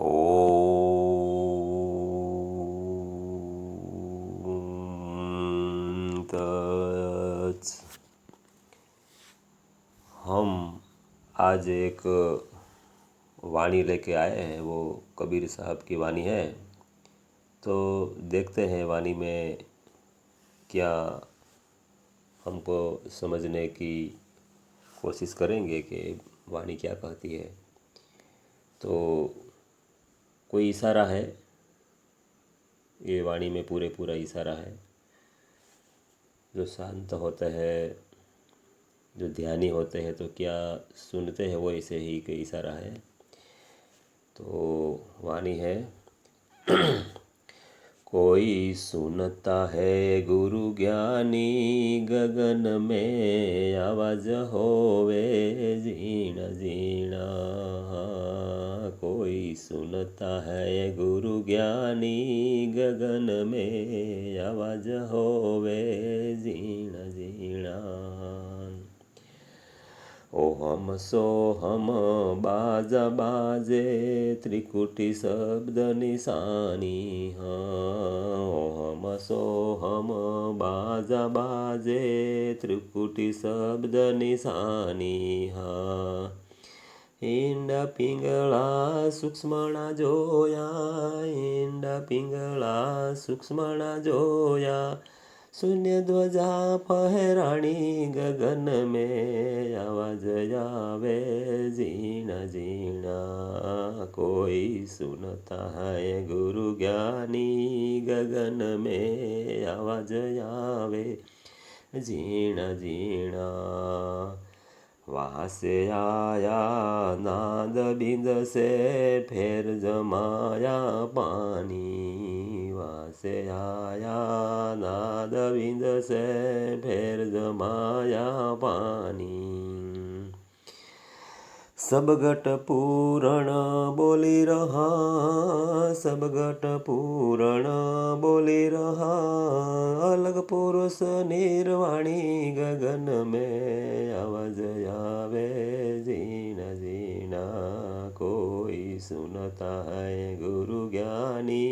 ओम तत्स। हम आज एक वाणी लेके आए हैं, वो कबीर साहब की वाणी है। तो देखते हैं वाणी में क्या हमको समझने की कोशिश करेंगे कि वाणी क्या कहती है। तो कोई इशारा है, ये वाणी में पूरे पूरा इशारा है। जो शांत होते हैं, जो ध्यानी होते हैं, तो क्या सुनते हैं वो ऐसे ही के इशारा है। तो वाणी है, कोई सुनता है गुरु ज्ञानी, गगन में आवाज होवे जीणा जीणा। कोई सुनता है गुरु ज्ञानी, गगन में आवाज होवे जीणा जीणा। ओहम सोहम बाजा बाजे, त्रिकुटी शब्द निशानी। हाँ, ओहम सोहम बाजा बाजे, त्रिकुटी शब्द निशानी। हाँ, इंडा पिंगला सूक्ष्मणा जोया, इंडा पिंगला सूक्ष्मणा जोया। शून्य ध्वजा फहराणी, गगन में आवाज आवे जीणा जीणा। कोई सुनता है गुरु ज्ञानी, गगन में आवाज आवे जीणा जीणा। वहाँ से आया नाद बिंद से, फिर जमाया पानी। वहाँ से आया नाद बिंद से, फिर जमाया पानी। सब घट पूरण बोली रहा, सब घट पूरण बोली रहा। अलग पुरुष निर्वाणी, गगन में आवाज आवे जीणा जीणा। कोई सुनता है गुरु ज्ञानी,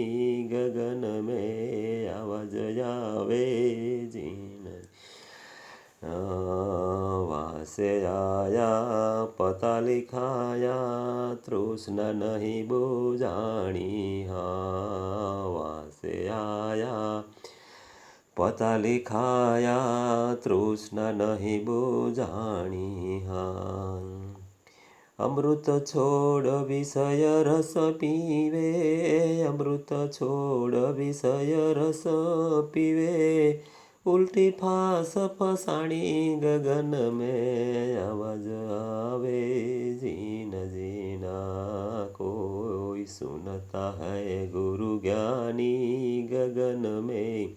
गगन में आवाज आवे जीणा। वहाँ से आया पता लिखाया, तृष्णा नहीं बुझानी। हाँ, वहाँ से आया पता लिखाया, तृष्णा नहीं बुझानी। हाँ, अमृत छोड़ विषय रस पीवे, अमृत छोड़ विषय रस पीवे। उल्टी फांस फसाणी, गगन में आवाज आवे जीणा जीणा। कोई सुनता है गुरु ज्ञानी, गगन में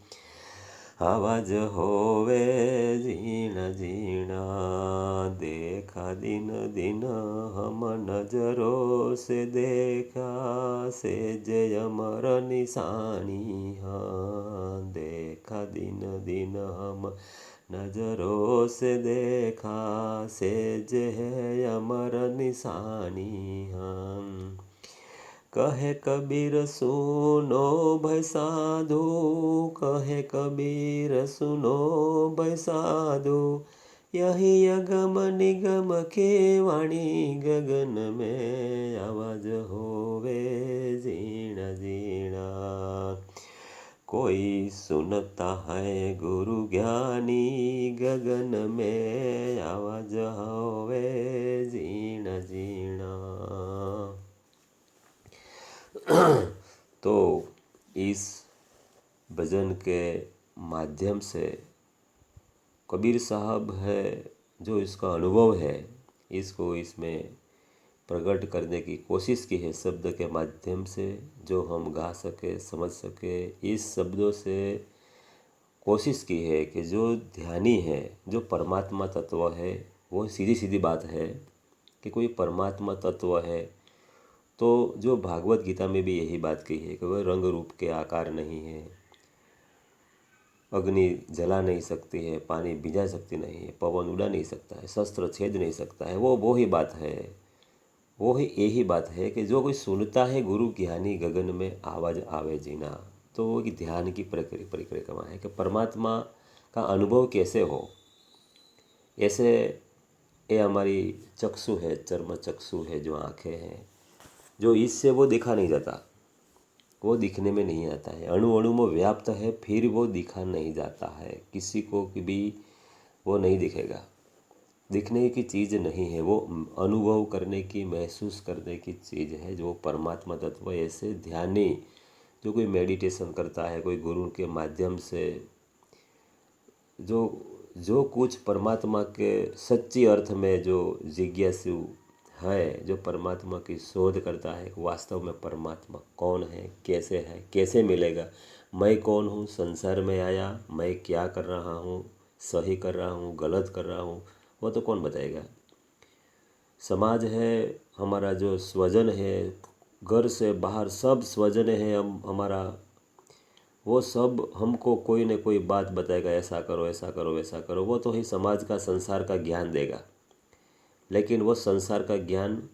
आवाज होवे जीणा जीणा। देखा दिन दिन हम नजरों से, देखा से जय अमर निशानी। हाँ, देखा दिन दिन हम नजरों से, देखा से जय अमर निशानी। हाँ, कहे कबीर सुनो भय साधु, कहे कबीर सुनो भय साधु। यही अगम निगम के वाणी, गगन में आवाज होवे जीणा जीणा। कोई सुनता है गुरु ज्ञानी, गगन में आवाज होवे जीणा जीणा। तो इस भजन के माध्यम से कबीर साहब है, जो इसका अनुभव है, इसको इसमें प्रकट करने की कोशिश की है शब्द के माध्यम से, जो हम गा सके, समझ सके। इस शब्दों से कोशिश की है कि जो ध्यानी है, जो परमात्मा तत्व है, वो सीधी सीधी बात है कि कोई परमात्मा तत्व है। तो जो भागवत गीता में भी यही बात कही है कि वह रंग रूप के आकार नहीं है, अग्नि जला नहीं सकती है, पानी भिजा सकती नहीं है, पवन उड़ा नहीं सकता है, शस्त्र छेद नहीं सकता है। वो ही बात है, वो ही यही बात है कि जो कोई सुनता है गुरु ज्ञानी गगन में आवाज आवे जीना। तो वो एक ध्यान की परिक्रमा है कि परमात्मा का अनुभव कैसे हो। ऐसे ये हमारी चक्षु है, चर्म चक्षु है, जो आँखें हैं, जो इससे वो दिखा नहीं जाता, वो दिखने में नहीं आता है, अणु अणु में व्याप्त है, फिर वो दिखा नहीं जाता है, किसी को भी वो नहीं दिखेगा। दिखने की चीज़ नहीं है, वो अनुभव करने की, महसूस करने की चीज़ है, जो परमात्मा तत्व। ऐसे ध्यानी जो कोई मेडिटेशन करता है, कोई गुरु के माध्यम से जो जो कुछ परमात्मा के सच्ची अर्थ में जो जिज्ञासु है, जो परमात्मा की शोध करता है, वास्तव में परमात्मा कौन है, कैसे मिलेगा, मैं कौन हूँ, संसार में आया, मैं क्या कर रहा हूँ, सही कर रहा हूँ, गलत कर रहा हूँ, वो तो कौन बताएगा। समाज है, हमारा जो स्वजन है, घर से बाहर सब स्वजन है, हम हमारा, वो सब हमको कोई न कोई बात बताएगा, ऐसा करो, ऐसा करो, वैसा करो। वो तो ही समाज का, संसार का ज्ञान देगा। लेकिन वो संसार का ज्ञान,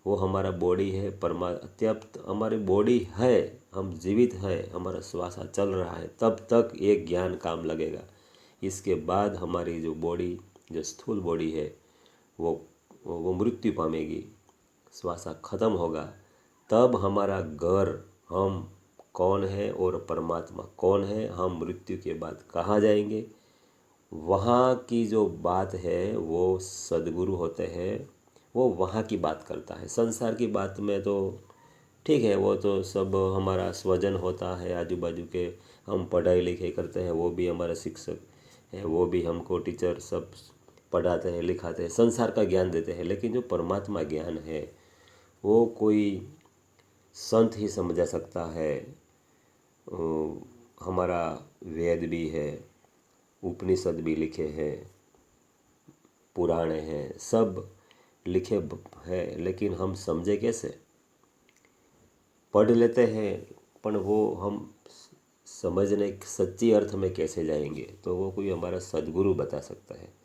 वो हमारा बॉडी है, पर्याप्त हमारी बॉडी है, हम जीवित है, हमारा श्वास चल रहा है, तब तक ये ज्ञान काम लगेगा। इसके बाद हमारी जो बॉडी, जो स्थूल बॉडी है, वो मृत्यु पामेगी, श्वास खत्म होगा। तब हमारा घर, हम कौन है और परमात्मा कौन है, हम मृत्यु के बाद कहाँ जाएंगे, वहाँ की जो बात है, वो सद्गुरु होते हैं, वो वहाँ की बात करता है। संसार की बात में तो ठीक है, वो तो सब हमारा स्वजन होता है, आजू बाजू के, हम पढ़ाई लिखाई करते हैं, वो भी हमारा शिक्षक है, वो भी हमको टीचर सब पढ़ाते हैं, लिखाते हैं, संसार का ज्ञान देते हैं। लेकिन जो परमात्मा ज्ञान है, वो कोई संत ही समझा सकता है। हमारा वेद भी है, उपनिषद भी लिखे हैं, पुराणे हैं, सब लिखे हैं, लेकिन हम समझे कैसे। पढ़ लेते हैं, पर वो हम समझने सच्ची अर्थ में कैसे जाएंगे, तो वो कोई हमारा सद्गुरु बता सकता है।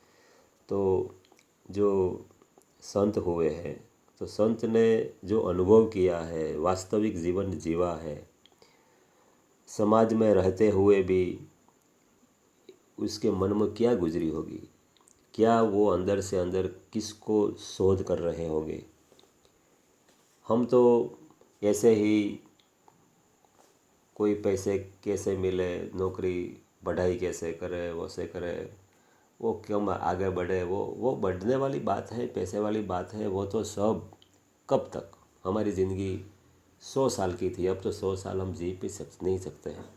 तो जो संत हुए हैं, तो संत ने जो अनुभव किया है, वास्तविक जीवन जीवा है, समाज में रहते हुए भी उसके मन में क्या गुजरी होगी, क्या वो अंदर से अंदर किसको शोध कर रहे होंगे। हम तो ऐसे ही कोई पैसे कैसे मिले, नौकरी, पढ़ाई कैसे करे, वो से करे, वो क्यों आगे बढ़े, वो बढ़ने वाली बात है, पैसे वाली बात है। वो तो सब कब तक, हमारी ज़िंदगी 100 साल की थी, अब तो 100 साल हम जी भी नहीं सकते हैं।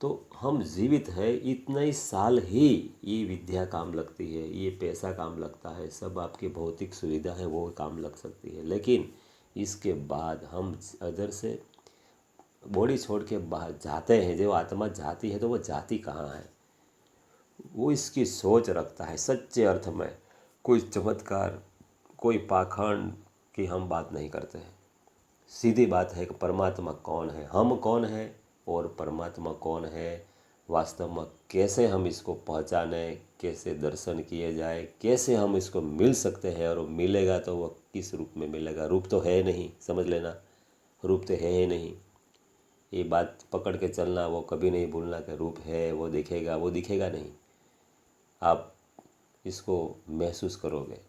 तो हम जीवित है, इतना ही साल ही ये विद्या काम लगती है, ये पैसा काम लगता है, सब आपकी भौतिक सुविधा है वो काम लग सकती है। लेकिन इसके बाद हम अदर से बॉडी छोड़ के बाहर जाते हैं, जो आत्मा जाती है, तो वो जाती कहाँ है, वो इसकी सोच रखता है। सच्चे अर्थ में कोई चमत्कार, कोई पाखंड की हम बात नहीं करते हैं। सीधी बात है कि परमात्मा कौन है, हम कौन है और परमात्मा कौन है, वास्तव में कैसे हम इसको पहचाने, कैसे दर्शन किए जाए, कैसे हम इसको मिल सकते हैं। और मिलेगा तो वो किस रूप में मिलेगा, रूप तो है नहीं, समझ लेना, रूप तो है ही नहीं। ये बात पकड़ के चलना, वो कभी नहीं भूलना कि रूप है, वो दिखेगा, वो दिखेगा नहीं, आप इसको महसूस करोगे।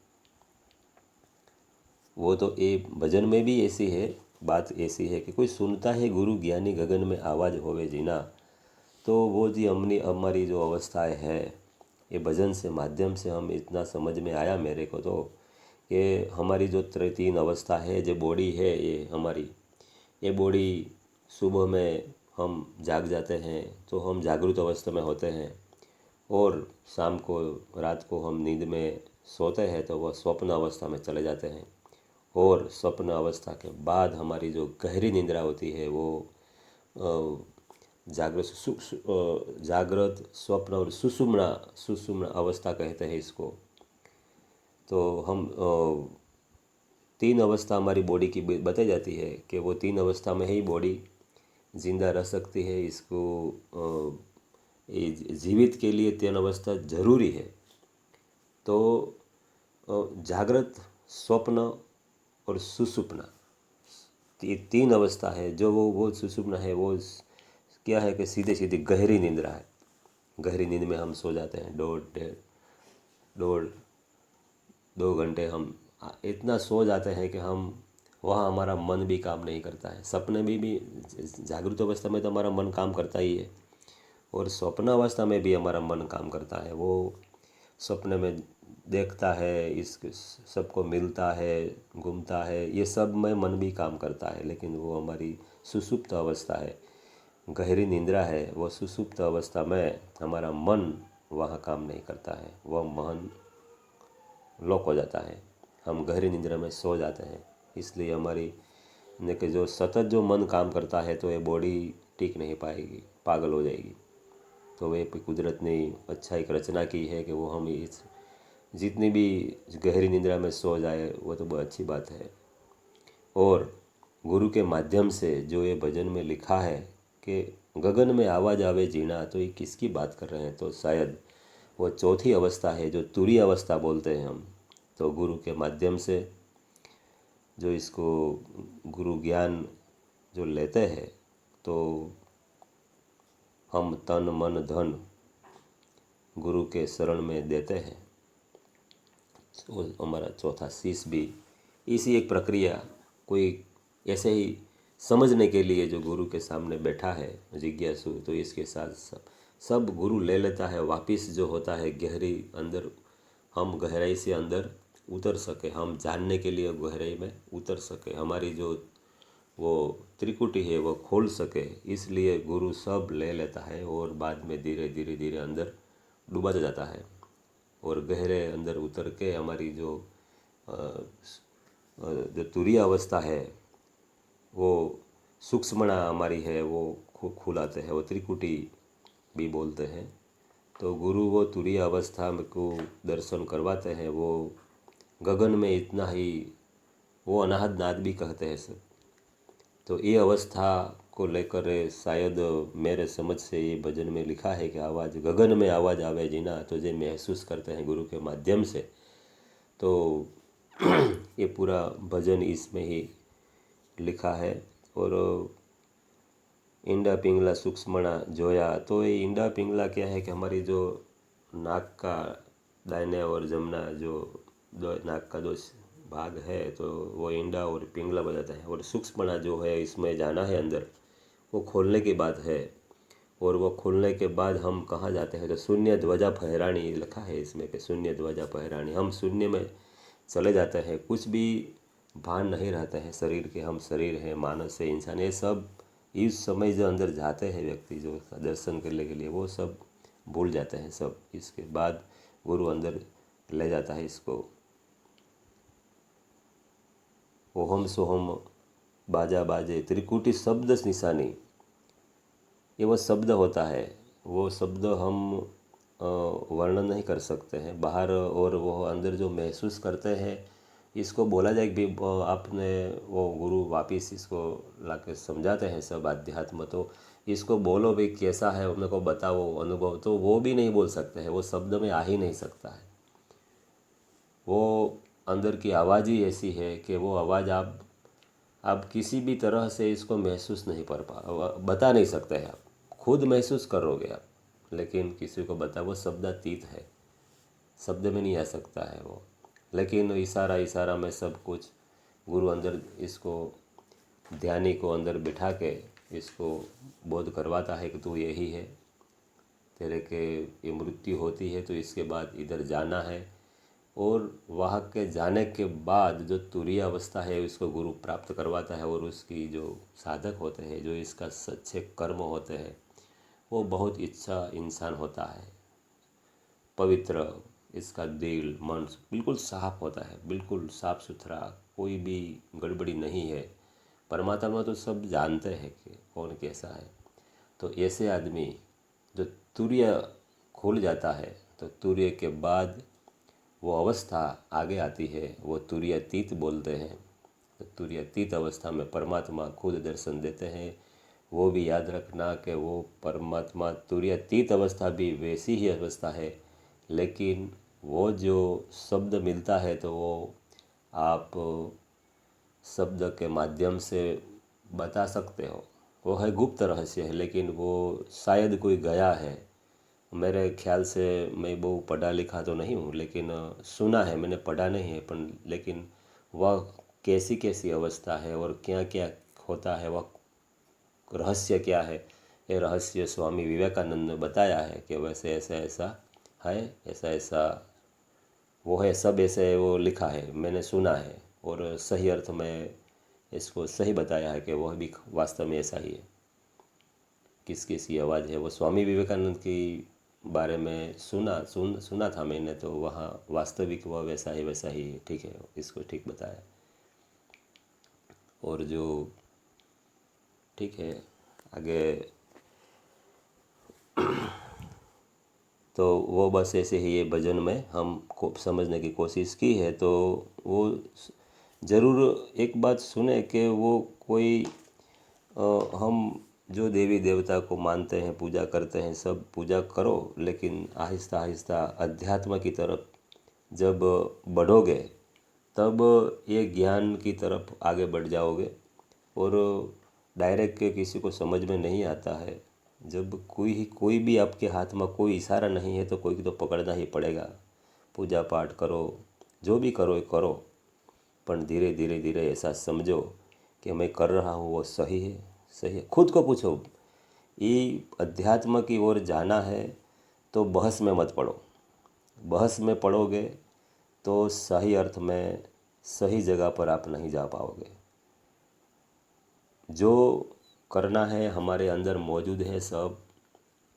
वो तो ये भजन में भी ऐसी है, बात ऐसी है कि कोई सुनता है गुरु ज्ञानी गगन में आवाज़ होवे जीना। तो वो जी हमारी जो अवस्थाएं है, ये भजन से माध्यम से हम इतना समझ में आया मेरे को, तो कि हमारी जो 3 अवस्था है, जो बॉडी है ये हमारी, ये बॉडी सुबह में हम जाग जाते हैं तो हम जागृत अवस्था में होते हैं, और शाम को, रात को हम नींद में सोते हैं तो वह स्वप्न अवस्था में चले जाते हैं। और स्वप्न अवस्था के बाद हमारी जो गहरी निंद्रा होती है, वो जागृत, स्वप्न और सुषुम्ना अवस्था कहते हैं इसको। तो हम 3 अवस्था हमारी बॉडी की बताई जाती है कि वो 3 अवस्था में ही बॉडी जिंदा रह सकती है। इसको जीवित के लिए 3 अवस्था जरूरी है। तो जागृत स्वप्न और सुषुप्ना, ये तीन अवस्था है। जो वो सुषुप्ना है वो क्या है कि सीधे सीधे गहरी निंद्रा है। गहरी नींद में हम सो जाते हैं, डेढ़ 2 घंटे हम इतना सो जाते हैं कि हम वहाँ हमारा मन भी काम नहीं करता है। सपने में भी जागृत अवस्था में तो हमारा मन काम करता ही है, और स्वप्न अवस्था में भी हमारा मन काम करता है। वो सपने में देखता है, इस सबको मिलता है, घूमता है, ये सब में मन भी काम करता है। लेकिन वो हमारी सुषुप्त अवस्था है, गहरी निंद्रा है। वो सुषुप्त अवस्था में हमारा मन वहाँ काम नहीं करता है, वह मन लॉक हो जाता है, हम गहरी निंद्रा में सो जाते हैं। इसलिए हमारी ने कि जो सतत जो मन काम करता है तो ये बॉडी टिक नहीं पाएगी, पागल हो जाएगी। तो वे कुदरत ने अच्छा एक रचना की है कि वो हम इस जितनी भी गहरी निंद्रा में सो जाए वो तो बहुत अच्छी बात है। और गुरु के माध्यम से जो ये भजन में लिखा है कि गगन में आवाज आवे जीना, तो ये किसकी बात कर रहे हैं? तो शायद वो चौथी अवस्था है जो तुरीय अवस्था बोलते हैं हम। तो गुरु के माध्यम से जो इसको गुरु ज्ञान जो लेते हैं तो हम तन मन धन गुरु के शरण में देते हैं। वो हमारा चौथा शीश भी इसी एक प्रक्रिया, कोई ऐसे ही समझने के लिए जो गुरु के सामने बैठा है जिज्ञासु, तो इसके साथ सब गुरु ले लेता है वापिस। जो होता है गहरी अंदर, हम गहराई से अंदर उतर सके, हम जानने के लिए गहराई में उतर सके, हमारी जो वो त्रिकुटी है वो खोल सके, इसलिए गुरु सब ले लेता है और बाद में धीरे धीरे धीरे अंदर डूबाता जाता है। और गहरे अंदर उतर के हमारी जो तुरीय अवस्था है, वो सूक्ष्मणा हमारी है, वो खुलाते हैं, वो त्रिकुटी भी बोलते हैं। तो गुरु वो तुरीय अवस्था में को दर्शन करवाते हैं। वो गगन में इतना ही, वो अनाहद नाद भी कहते हैं सब। तो ये अवस्था को लेकर शायद मेरे समझ से ये भजन में लिखा है कि आवाज़ गगन में आवाज़ आवे जीना, तो जो महसूस करते हैं गुरु के माध्यम से। तो ये पूरा भजन इसमें ही लिखा है। और इंडा पिंगला सूक्ष्मणा जोया, तो ये इंडा पिंगला क्या है कि हमारी जो नाक का दाहिने और जमना जो नाक का दो भाग है, तो वो इंडा और पिंगला बजाता है। और सूक्ष्मणा जो है इसमें जाना है अंदर, वो खोलने की बात है। और वो खोलने के बाद हम कहाँ जाते हैं? तो शून्य ध्वजा फहरानी लिखा है इसमें कि शून्य ध्वजा फहरानी, हम शून्य में चले जाते हैं, कुछ भी भान नहीं रहते हैं शरीर के। हम शरीर हैं, मानस है, इंसान, ये सब इस समय जो अंदर जाते हैं व्यक्ति जो दर्शन करने के लिए, वो सब भूल जाते हैं सब। इसके बाद गुरु अंदर ले जाता है इसको। ओहम सोहम बाजा बाजे त्रिकुटी शब्द निशानी, ये वो शब्द होता है। वो शब्द हम वर्णन नहीं कर सकते हैं बाहर, और वो अंदर जो महसूस करते हैं, इसको बोला जाए कि आपने वो गुरु वापिस इसको लाके समझाते हैं सब अध्यात्म, तो इसको बोलो भाई कैसा है, उन्हें को बताओ अनुभव, तो वो भी नहीं बोल सकते हैं, वो शब्द में आ ही नहीं सकता है। वो अंदर की आवाज़ ही ऐसी है कि वो आवाज़ आप किसी भी तरह से इसको महसूस नहीं बता नहीं सकते हैं। आप खुद महसूस करोगे आप, लेकिन किसी को बता, वो शब्दातीत है, शब्द में नहीं आ सकता है वो। लेकिन इशारा में सब कुछ गुरु अंदर इसको ध्यानी को अंदर बिठा के इसको बोध करवाता है कि तू यही है, तेरे के ये मृत्यु होती है तो इसके बाद इधर जाना है। और वहाँ के जाने के बाद जो तुरीय अवस्था है उसको गुरु प्राप्त करवाता है। और उसकी जो साधक होते हैं, जो इसका सच्चे कर्म होते हैं, वो बहुत अच्छा इंसान होता है, पवित्र, इसका दिल मन बिल्कुल साफ होता है, बिल्कुल साफ सुथरा, कोई भी गड़बड़ी नहीं है। परमात्मा तो सब जानते हैं कि कौन कैसा है। तो ऐसे आदमी जो तुरीय खुल जाता है, तो तुरीय के बाद वो अवस्था आगे आती है, वो तुरीयातीत बोलते हैं। तो तुरीयातीत अवस्था में परमात्मा खुद दर्शन देते हैं। वो भी याद रखना कि वो परमात्मा तुरीयातीत अवस्था भी वैसी ही अवस्था है, लेकिन वो जो शब्द मिलता है तो वो आप शब्द के माध्यम से बता सकते हो। वो है गुप्त रहस्य है, लेकिन वो शायद कोई गया है। मेरे ख्याल से मैं वो पढ़ा लिखा तो नहीं हूँ, लेकिन सुना है, मैंने पढ़ा नहीं है। पर लेकिन वह कैसी कैसी अवस्था है और क्या क्या होता है, वह रहस्य क्या है, ये रहस्य स्वामी विवेकानंद ने बताया है कि वैसे ऐसा ऐसा है, ऐसा ऐसा वो है, सब ऐसे वो लिखा है, मैंने सुना है। और सही अर्थ में इसको सही बताया है कि वह भी वास्तव में ऐसा ही है। किस किस की आवाज़ है, वो स्वामी विवेकानंद की बारे में सुना था मैंने, तो वहाँ वास्तविक वह वैसा ही है। ठीक है, इसको ठीक बताया। और जो ठीक है आगे, तो वो बस ऐसे ही ये भजन में हम को समझने की कोशिश की है। तो वो ज़रूर एक बात सुने कि वो कोई हम जो देवी देवता को मानते हैं, पूजा करते हैं, सब पूजा करो, लेकिन आहिस्ता आहिस्ता अध्यात्म की तरफ जब बढ़ोगे तब ये ज्ञान की तरफ आगे बढ़ जाओगे। और डायरेक्ट के किसी को समझ में नहीं आता है। जब कोई भी आपके हाथ में कोई इशारा नहीं है तो कोई तो पकड़ना ही पड़ेगा। पूजा पाठ करो, जो भी करो करो, पर धीरे धीरे धीरे ऐसा समझो कि मैं कर रहा हूँ वो सही है। सही है, खुद को पूछो। ये अध्यात्म की ओर जाना है तो बहस में मत पड़ो। बहस में पड़ोगे तो सही अर्थ में सही जगह पर आप नहीं जा पाओगे। जो करना है हमारे अंदर मौजूद है सब,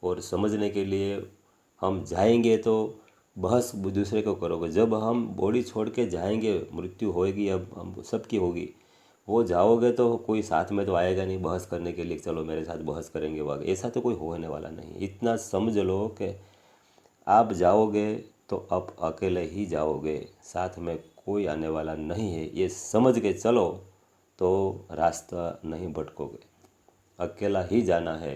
और समझने के लिए हम जाएंगे तो बहस दूसरे को करोगे। जब हम बॉडी छोड़ के जाएंगे, मृत्यु होएगी, अब हम सबकी होगी, वो जाओगे तो कोई साथ में तो आएगा नहीं बहस करने के लिए, चलो मेरे साथ बहस करेंगे वगैरह, ऐसा तो कोई होने वाला नहीं। इतना समझ लो कि आप जाओगे तो आप अकेले ही जाओगे, साथ में कोई आने वाला नहीं है। ये समझ के चलो तो रास्ता नहीं भटकोगे। अकेला ही जाना है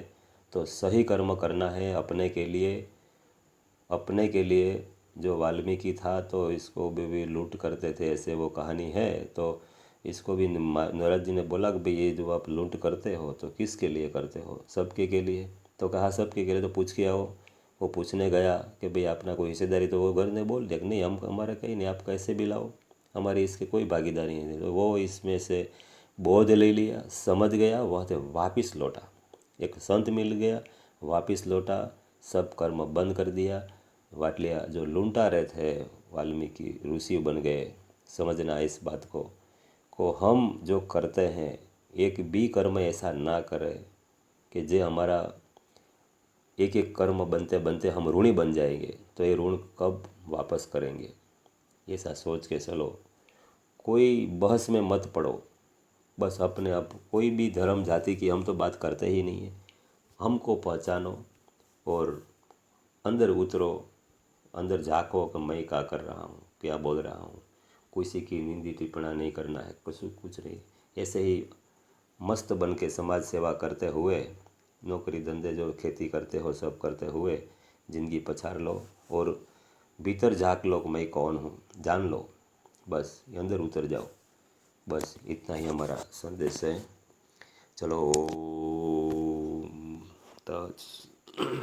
तो सही कर्म करना है अपने के लिए। अपने के लिए जो वाल्मीकि था तो इसको भी लूट करते थे, ऐसे वो कहानी है। तो इसको भी नारद जी ने बोला कि भाई ये जो आप लूट करते हो तो किसके लिए करते हो? सबके के लिए। तो कहा सबके के लिए, तो पूछ के आओ। वो पूछने गया कि भाई अपना कोई हिस्सेदारी, तो वो घर ने बोल दिया कि नहीं, हम हमारा कहीं नहीं, आप कैसे भी लाओ, हमारी इसकी कोई भागीदारी नहीं। तो वो इसमें से बोध ले लिया, समझ गया, वहाँ से वापस लौटा। एक संत मिल गया, वापस लौटा, सब कर्म बंद कर दिया। वाटलिया जो लूटा रहे थे वाल्मीकि ऋषि बन गए। समझना इस बात को हम जो करते हैं, एक भी कर्म ऐसा ना करें कि जे हमारा एक एक कर्म बनते बनते हम ऋणी बन जाएंगे, तो ये ऋण कब वापस करेंगे? ऐसा सोच के चलो। कोई बहस में मत पड़ो। बस अपने आप, कोई भी धर्म जाति की हम तो बात करते ही नहीं है। हमको पहचानो और अंदर उतरो, अंदर झाँको कि मैं क्या कर रहा हूँ, क्या बोल रहा हूँ। किसी की निंदी टिप्पणी नहीं करना है, कुछ नहीं। ऐसे ही मस्त बन के समाज सेवा करते हुए, नौकरी धंधे जो खेती करते हो सब करते हुए ज़िंदगी पछाड़ लो, और भीतर झाँक लो कि मैं कौन हूँ, जान लो। बस अंदर उतर जाओ। बस इतना ही हमारा संदेश है। चलो, ओम तत्सत।